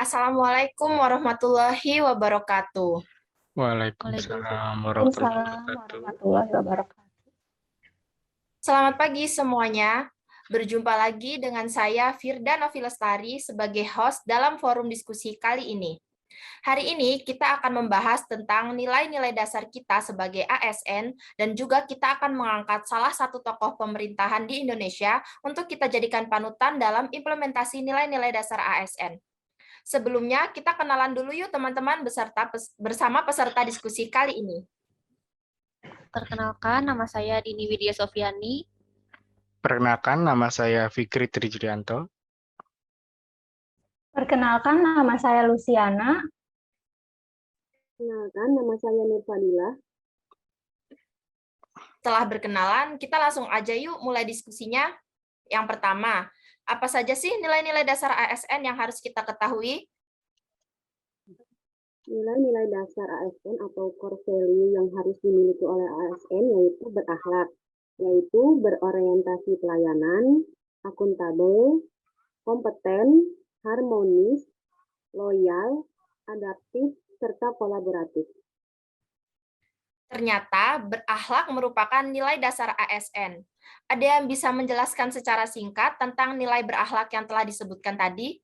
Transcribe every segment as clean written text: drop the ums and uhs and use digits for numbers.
Assalamualaikum warahmatullahi wabarakatuh. Waalaikumsalam warahmatullahi Waalaikumsalam wabarakatuh. warahmatullahi wabarakatuh. Selamat pagi semuanya. Berjumpa lagi dengan saya Firda Novi Lestari sebagai host dalam forum diskusi kali ini. Hari ini kita akan membahas tentang nilai-nilai dasar kita sebagai ASN dan juga kita akan mengangkat salah satu tokoh pemerintahan di Indonesia untuk kita jadikan panutan dalam implementasi nilai-nilai dasar ASN. Sebelumnya, kita kenalan dulu yuk teman-teman bersama peserta diskusi kali ini. Perkenalkan, nama saya Dini Widya Sofiani. Perkenalkan, nama saya Fikri Trijrianto. Perkenalkan, nama saya Luciana. Perkenalkan, nama saya Nur Fadila. Setelah berkenalan, kita langsung aja yuk mulai diskusinya. Yang pertama, apa saja sih nilai-nilai dasar ASN yang harus kita ketahui? Nilai-nilai dasar ASN atau core value yang harus dimiliki oleh ASN yaitu berakhlak, yaitu berorientasi pelayanan, akuntabel, kompeten, harmonis, loyal, adaptif, serta kolaboratif. Ternyata berakhlak merupakan nilai dasar ASN. Ada yang bisa menjelaskan secara singkat tentang nilai berakhlak yang telah disebutkan tadi?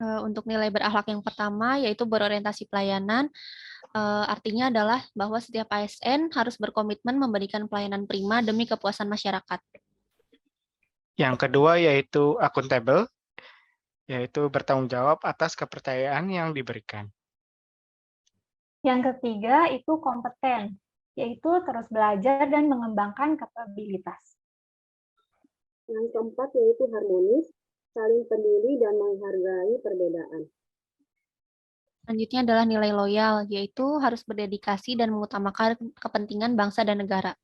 Untuk nilai berakhlak yang pertama yaitu berorientasi pelayanan, artinya adalah bahwa setiap ASN harus berkomitmen memberikan pelayanan prima demi kepuasan masyarakat. Yang kedua yaitu akuntabel, yaitu bertanggung jawab atas kepercayaan yang diberikan. Yang ketiga itu kompeten, yaitu terus belajar dan mengembangkan kapabilitas. Yang keempat yaitu harmonis, saling peduli dan menghargai perbedaan. Selanjutnya adalah nilai loyal, yaitu harus berdedikasi dan mengutamakan kepentingan bangsa dan negara.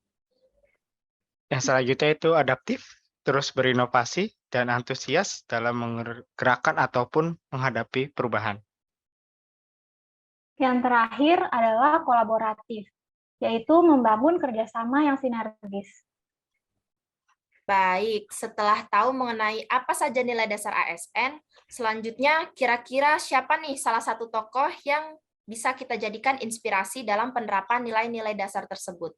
Yang selanjutnya itu adaptif, terus berinovasi dan antusias dalam menggerakkan ataupun menghadapi perubahan. Yang terakhir adalah kolaboratif, yaitu membangun kerjasama yang sinergis. Baik, setelah tahu mengenai apa saja nilai dasar ASN, selanjutnya kira-kira siapa nih salah satu tokoh yang bisa kita jadikan inspirasi dalam penerapan nilai-nilai dasar tersebut?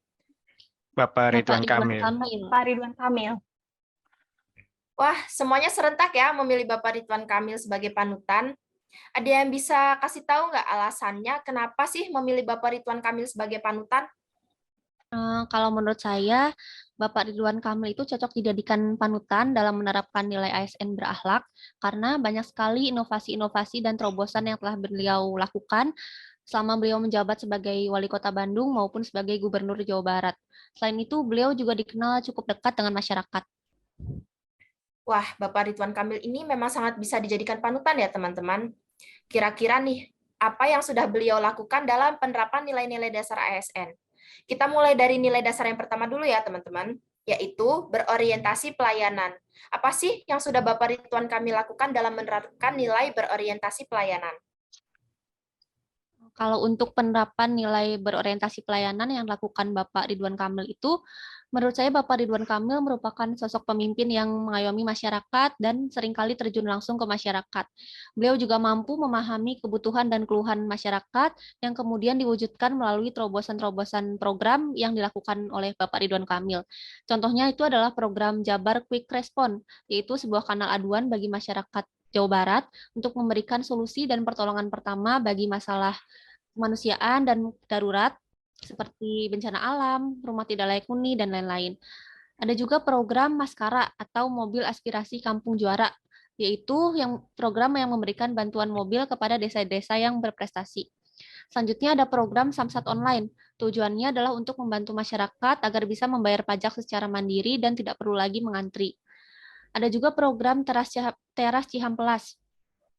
Bapak Ridwan Kamil. Pak Ridwan Kamil. Wah, semuanya serentak ya memilih Bapak Ridwan Kamil sebagai panutan. Ada yang bisa kasih tahu nggak alasannya kenapa sih memilih Bapak Ridwan Kamil sebagai panutan? Kalau menurut saya, Bapak Ridwan Kamil itu cocok dijadikan panutan dalam menerapkan nilai ASN berakhlak, karena banyak sekali inovasi-inovasi dan terobosan yang telah beliau lakukan selama beliau menjabat sebagai Wali Kota Bandung maupun sebagai Gubernur Jawa Barat. Selain itu, beliau juga dikenal cukup dekat dengan masyarakat. Wah, Bapak Ridwan Kamil ini memang sangat bisa dijadikan panutan ya, teman-teman. Kira-kira nih, apa yang sudah beliau lakukan dalam penerapan nilai-nilai dasar ASN? Kita mulai dari nilai dasar yang pertama dulu ya, teman-teman, yaitu berorientasi pelayanan. Apa sih yang sudah Bapak Ridwan Kamil lakukan dalam menerapkan nilai berorientasi pelayanan? Kalau untuk penerapan nilai berorientasi pelayanan yang dilakukan Bapak Ridwan Kamil itu, menurut saya Bapak Ridwan Kamil merupakan sosok pemimpin yang mengayomi masyarakat dan seringkali terjun langsung ke masyarakat. Beliau juga mampu memahami kebutuhan dan keluhan masyarakat yang kemudian diwujudkan melalui terobosan-terobosan program yang dilakukan oleh Bapak Ridwan Kamil. Contohnya itu adalah program Jabar Quick Response, yaitu sebuah kanal aduan bagi masyarakat Jawa Barat untuk memberikan solusi dan pertolongan pertama bagi masalah kemanusiaan dan darurat seperti bencana alam, rumah tidak layak huni, dan lain-lain. Ada juga program Maskara atau Mobil Aspirasi Kampung Juara, yaitu program yang memberikan bantuan mobil kepada desa-desa yang berprestasi. Selanjutnya ada program Samsat Online. Tujuannya adalah untuk membantu masyarakat agar bisa membayar pajak secara mandiri dan tidak perlu lagi mengantri. Ada juga program Teras Cihampelas,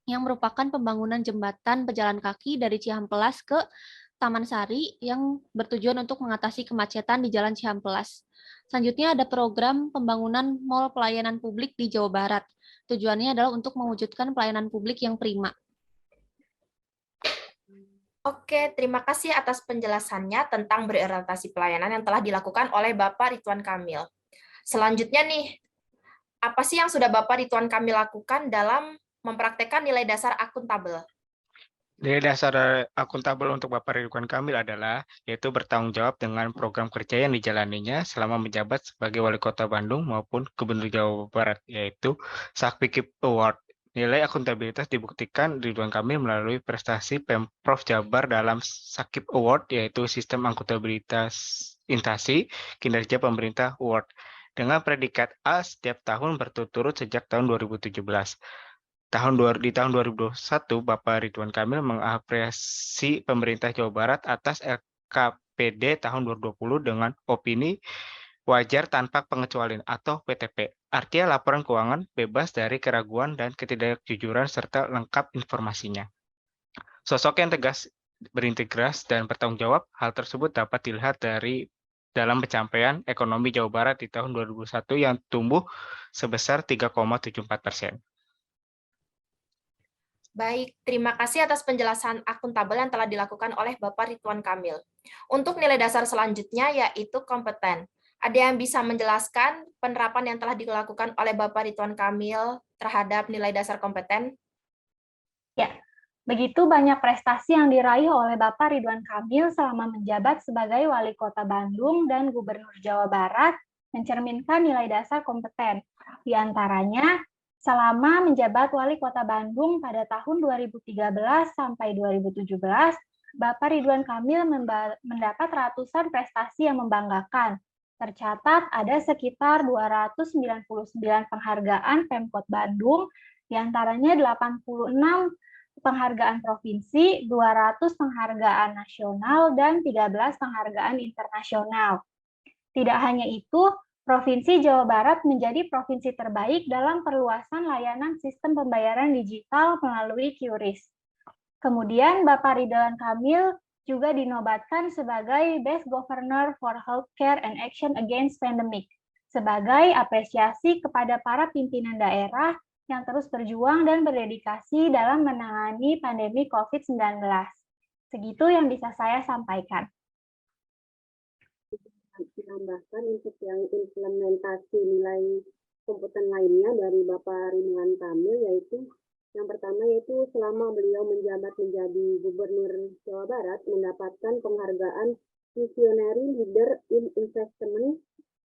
yang merupakan pembangunan jembatan pejalan kaki dari Cihampelas ke Taman Sari yang bertujuan untuk mengatasi kemacetan di Jalan Cihampelas. Selanjutnya ada program pembangunan Mall Pelayanan Publik di Jawa Barat. Tujuannya adalah untuk mewujudkan pelayanan publik yang prima. Oke, terima kasih atas penjelasannya tentang berorientasi pelayanan yang telah dilakukan oleh Bapak Ridwan Kamil. Selanjutnya nih, apa sih yang sudah Bapak Ridwan Kamil lakukan dalam mempraktekkan nilai dasar akuntabel? Nilai dasar akuntabel untuk Bapak Ridwan Kamil adalah yaitu bertanggung jawab dengan program kerja yang dijalaninya selama menjabat sebagai Wali Kota Bandung maupun Gubernur Jawa Barat, yaitu Sakpikip Award. Nilai akuntabilitas dibuktikan Ridwan Kamil melalui prestasi Pemprov Jabar dalam Sakip Award, yaitu Sistem Akuntabilitas Intasi Kinerja Pemerintah Award, dengan predikat A setiap tahun berturut-turut sejak tahun 2017. Di tahun 2021, Bapak Ridwan Kamil mengapresiasi pemerintah Jawa Barat atas LKPD tahun 2020 dengan opini wajar tanpa pengecualian atau WTP. Artinya laporan keuangan bebas dari keraguan dan ketidakjujuran serta lengkap informasinya. Sosok yang tegas, berintegritas, dan bertanggung jawab, hal tersebut dapat dilihat dalam pencapaian ekonomi Jawa Barat di tahun 2021 yang tumbuh sebesar 3,74%. Baik, terima kasih atas penjelasan akuntabel yang telah dilakukan oleh Bapak Ridwan Kamil. Untuk nilai dasar selanjutnya yaitu kompeten. Ada yang bisa menjelaskan penerapan yang telah dilakukan oleh Bapak Ridwan Kamil terhadap nilai dasar kompeten? Ya, begitu banyak prestasi yang diraih oleh Bapak Ridwan Kamil selama menjabat sebagai Wali Kota Bandung dan Gubernur Jawa Barat mencerminkan nilai dasar kompeten. Di antaranya, selama menjabat Wali Kota Bandung pada tahun 2013 sampai 2017, Bapak Ridwan Kamil mendapat ratusan prestasi yang membanggakan. Tercatat ada sekitar 299 penghargaan Pemkot Bandung, di antaranya 86 penghargaan provinsi, 200 penghargaan nasional, dan 13 penghargaan internasional. Tidak hanya itu, Provinsi Jawa Barat menjadi provinsi terbaik dalam perluasan layanan sistem pembayaran digital melalui QRIS. Kemudian Bapak Ridwan Kamil juga dinobatkan sebagai Best Governor for Healthcare and Action Against Pandemic, sebagai apresiasi kepada para pimpinan daerah yang terus berjuang dan berdedikasi dalam menangani pandemi COVID-19. Segitu yang bisa saya sampaikan. Ditambahkan untuk yang implementasi nilai kompeten lainnya dari Bapak Ridwan Kamil, yaitu yang pertama yaitu selama beliau menjabat menjadi Gubernur Jawa Barat mendapatkan penghargaan Visionary Leader in Investment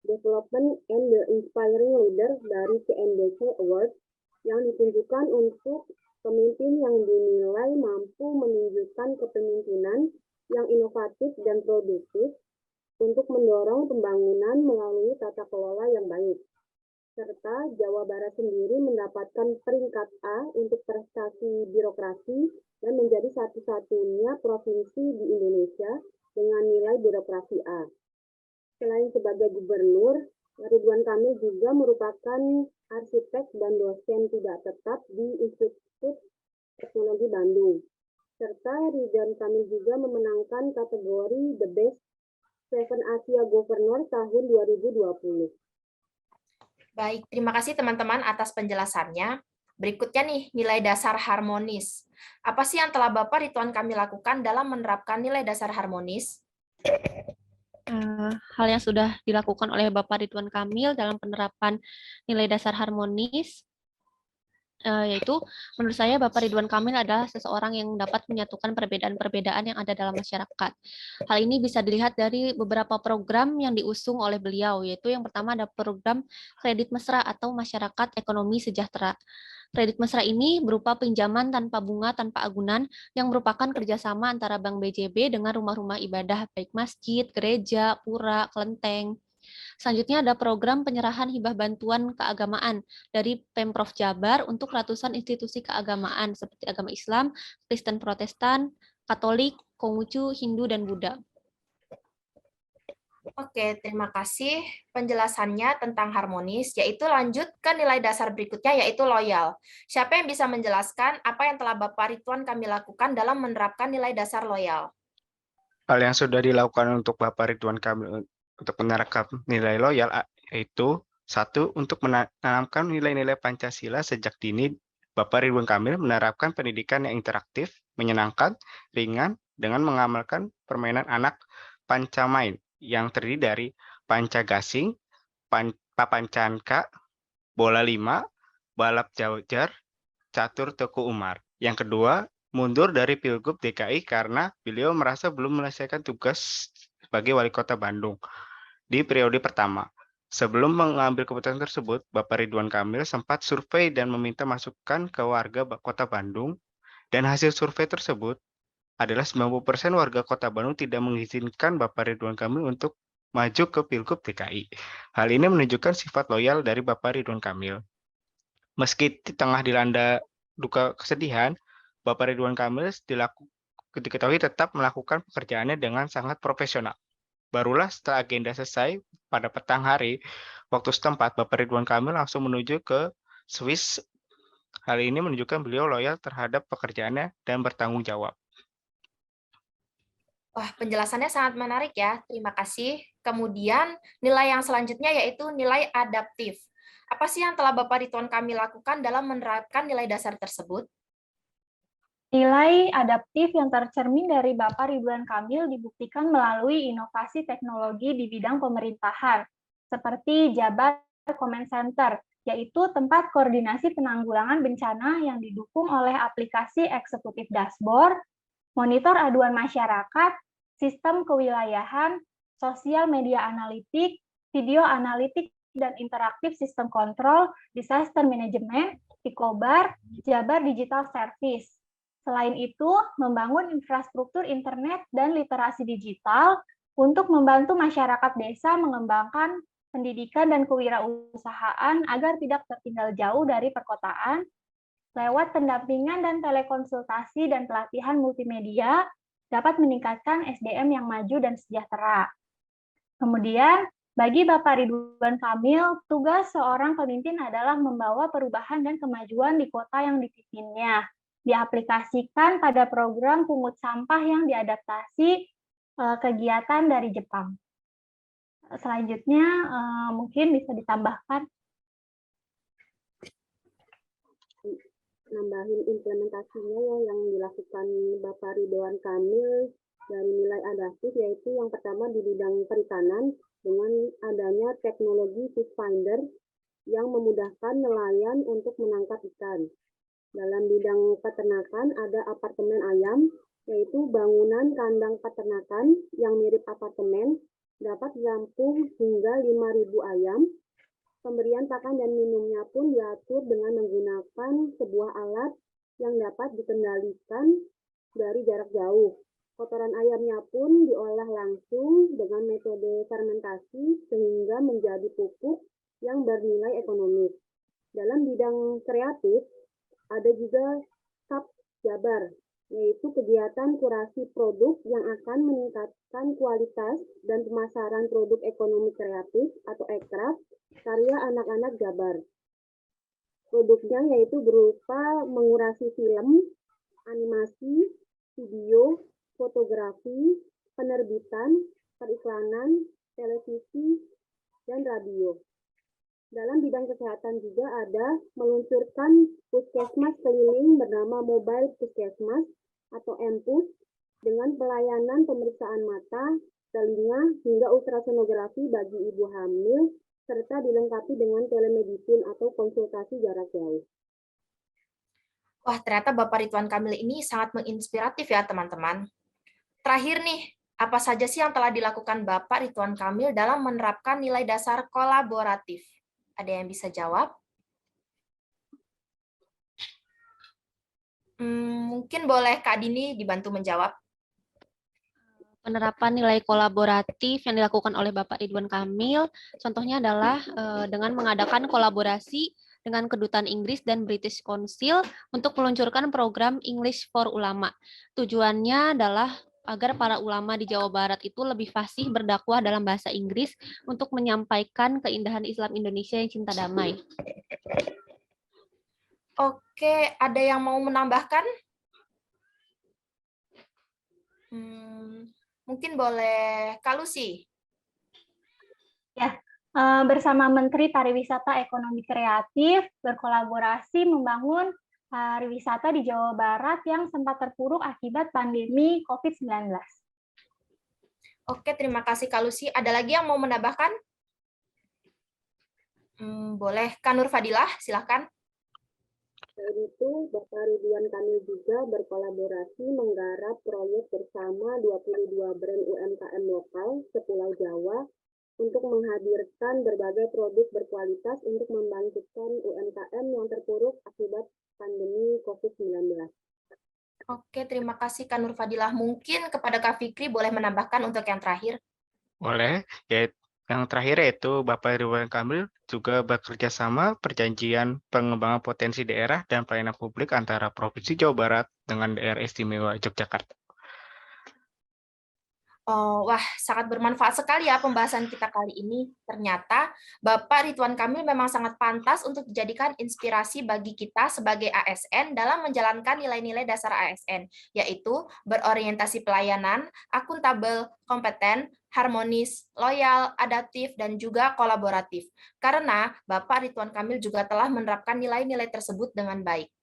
Development and the Inspiring Leader dari CNBC Award yang ditunjukkan untuk pemimpin yang dinilai mampu menunjukkan kepemimpinan yang inovatif dan produktif untuk mendorong pembangunan melalui tata kelola yang baik. Serta Jawa Barat sendiri mendapatkan peringkat A untuk prestasi birokrasi dan menjadi satu-satunya provinsi di Indonesia dengan nilai birokrasi A. Selain sebagai gubernur, Ridwan Kamil juga merupakan arsitek dan dosen tidak tetap di Institut Teknologi Bandung. Serta Ridwan Kamil juga memenangkan kategori The Best 7 Asia Governor tahun 2020. Baik, terima kasih teman-teman atas penjelasannya. Berikutnya nih, nilai dasar harmonis. Apa sih yang telah Bapak Ridwan Kamil lakukan dalam menerapkan nilai dasar harmonis? Hal yang sudah dilakukan oleh Bapak Ridwan Kamil dalam penerapan nilai dasar harmonis, yaitu menurut saya Bapak Ridwan Kamil adalah seseorang yang dapat menyatukan perbedaan-perbedaan yang ada dalam masyarakat. Hal ini bisa dilihat dari beberapa program yang diusung oleh beliau, yaitu yang pertama ada program Kredit Mesra atau Masyarakat Ekonomi Sejahtera. Kredit Mesra ini berupa pinjaman tanpa bunga, tanpa agunan, yang merupakan kerjasama antara Bank BJB dengan rumah-rumah ibadah, baik masjid, gereja, pura, kelenteng. Selanjutnya ada program penyerahan hibah bantuan keagamaan dari Pemprov Jabar untuk ratusan institusi keagamaan seperti agama Islam, Kristen Protestan, Katolik, Konghucu, Hindu, dan Buddha. Oke, terima kasih penjelasannya tentang harmonis, yaitu lanjut ke nilai dasar berikutnya, yaitu loyal. Siapa yang bisa menjelaskan apa yang telah Bapak Ridwan Kamil lakukan dalam menerapkan nilai dasar loyal? Hal yang sudah dilakukan untuk Bapak Ridwan Kamil untuk menerapkan nilai loyal, yaitu satu, untuk menanamkan nilai-nilai Pancasila sejak dini. Bapak Ridwan Kamil menerapkan pendidikan yang interaktif, menyenangkan, ringan, dengan mengamalkan permainan anak Pancamain yang terdiri dari panca gasing, papan canka, bola 5, balap jaujar, Catur Teku Umar. Yang kedua, mundur dari Pilgub DKI karena beliau merasa belum menyelesaikan tugas sebagai Wali Kota Bandung di periode pertama. Sebelum mengambil keputusan tersebut, Bapak Ridwan Kamil sempat survei dan meminta masukan ke warga Kota Bandung, dan hasil survei tersebut adalah 90% warga Kota Bandung tidak mengizinkan Bapak Ridwan Kamil untuk maju ke Pilgub DKI. Hal ini menunjukkan sifat loyal dari Bapak Ridwan Kamil. Meski di tengah dilanda duka kesedihan, Bapak Ridwan Kamil diketahui tetap melakukan pekerjaannya dengan sangat profesional. Barulah setelah agenda selesai pada petang hari, waktu setempat, Bapak Ridwan Kamil langsung menuju ke Swiss. Hal ini menunjukkan beliau loyal terhadap pekerjaannya dan bertanggung jawab. Wah, penjelasannya sangat menarik ya. Terima kasih. Kemudian nilai yang selanjutnya yaitu nilai adaptif. Apa sih yang telah Bapak Ridwan Kamil lakukan dalam menerapkan nilai dasar tersebut? Nilai adaptif yang tercermin dari Bapak Ridwan Kamil dibuktikan melalui inovasi teknologi di bidang pemerintahan, seperti Jabar Command Center, yaitu tempat koordinasi penanggulangan bencana yang didukung oleh aplikasi eksekutif dashboard, monitor aduan masyarakat, sistem kewilayahan, sosial media analitik, video analitik dan interaktif sistem kontrol, disaster management, Pikobar, Jabar Digital Service. Selain itu, membangun infrastruktur internet dan literasi digital untuk membantu masyarakat desa mengembangkan pendidikan dan kewirausahaan agar tidak tertinggal jauh dari perkotaan, lewat pendampingan dan telekonsultasi dan pelatihan multimedia, dapat meningkatkan SDM yang maju dan sejahtera. Kemudian, bagi Bapak Ridwan Kamil, tugas seorang pemimpin adalah membawa perubahan dan kemajuan di kota yang dipimpinnya, diaplikasikan pada program pungut sampah yang diadaptasi kegiatan dari Jepang. Selanjutnya, mungkin bisa ditambahkan. Nambahin implementasinya ya, yang dilakukan Bapak Ridwan Kamil dari nilai adaptif, yaitu yang pertama di bidang perikanan dengan adanya teknologi Fish Finder yang memudahkan nelayan untuk menangkap ikan. Dalam bidang peternakan ada apartemen ayam, yaitu bangunan kandang peternakan yang mirip apartemen dapat menampung hingga 5.000 ayam. Pemberian pakan dan minumnya pun diatur dengan menggunakan sebuah alat yang dapat dikendalikan dari jarak jauh. Kotoran ayamnya pun diolah langsung dengan metode fermentasi sehingga menjadi pupuk yang bernilai ekonomis. Dalam bidang kreatif, ada juga SAP Jabar, yaitu kegiatan kurasi produk yang akan meningkatkan kualitas dan pemasaran produk ekonomi kreatif atau ekraf karya anak-anak Jabar. Produknya yaitu berupa mengurasi film, animasi, video, fotografi, penerbitan, periklanan, televisi, dan radio. Dalam bidang kesehatan juga ada meluncurkan puskesmas keliling bernama Mobile Puskesmas atau MPUS dengan pelayanan pemeriksaan mata, telinga, hingga ultrasonografi bagi ibu hamil, serta dilengkapi dengan telemedicine atau konsultasi jarak jauh. Wah, ternyata Bapak Ridwan Kamil ini sangat menginspiratif ya, teman-teman. Terakhir nih, apa saja sih yang telah dilakukan Bapak Ridwan Kamil dalam menerapkan nilai dasar kolaboratif? Ada yang bisa jawab? Mungkin boleh Kak Dini dibantu menjawab. Penerapan nilai kolaboratif yang dilakukan oleh Bapak Ridwan Kamil, contohnya adalah dengan mengadakan kolaborasi dengan Kedutaan Inggris dan British Council untuk meluncurkan program English for Ulama. Tujuannya adalah agar para ulama di Jawa Barat itu lebih fasih berdakwah dalam bahasa Inggris untuk menyampaikan keindahan Islam Indonesia yang cinta damai. Oke, ada yang mau menambahkan? Mungkin boleh Kak Lucy. Ya, bersama Menteri Pariwisata Ekonomi Kreatif berkolaborasi membangun pariwisata di Jawa Barat yang sempat terpuruk akibat pandemi COVID-19. Oke, terima kasih Kak Lucy. Ada lagi yang mau menambahkan? Boleh Kak Nur Fadilah, silakan. itu, Bapak Ridwan Kamil juga berkolaborasi menggarap proyek bersama 22 brand UMKM lokal sepulau Jawa untuk menghadirkan berbagai produk berkualitas untuk membangkitkan UMKM yang terpuruk akibat pandemi COVID-19. Oke, terima kasih Kak Nurfadilah. Mungkin kepada Kak Fikri boleh menambahkan untuk yang terakhir. Boleh, yaitu yang terakhir yaitu Bapak Ridwan Kamil juga bekerja sama perjanjian pengembangan potensi daerah dan pelayanan publik antara Provinsi Jawa Barat dengan Daerah Istimewa Yogyakarta. Oh, wah, sangat bermanfaat sekali ya pembahasan kita kali ini. Ternyata Bapak Ridwan Kamil memang sangat pantas untuk dijadikan inspirasi bagi kita sebagai ASN dalam menjalankan nilai-nilai dasar ASN, yaitu berorientasi pelayanan, akuntabel, kompeten, harmonis, loyal, adaptif, dan juga kolaboratif. Karena Bapak Ridwan Kamil juga telah menerapkan nilai-nilai tersebut dengan baik.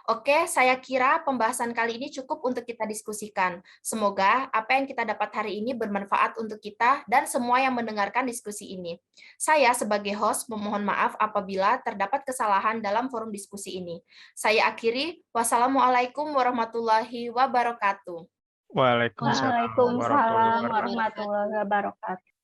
Oke, saya kira pembahasan kali ini cukup untuk kita diskusikan. Semoga apa yang kita dapat hari ini bermanfaat untuk kita dan semua yang mendengarkan diskusi ini. Saya sebagai host memohon maaf apabila terdapat kesalahan dalam forum diskusi ini. Saya akhiri, wassalamualaikum warahmatullahi wabarakatuh. Waalaikumsalam Waalaikumsalam warahmatullahi wabarakatuh. warahmatullahi wabarakatuh.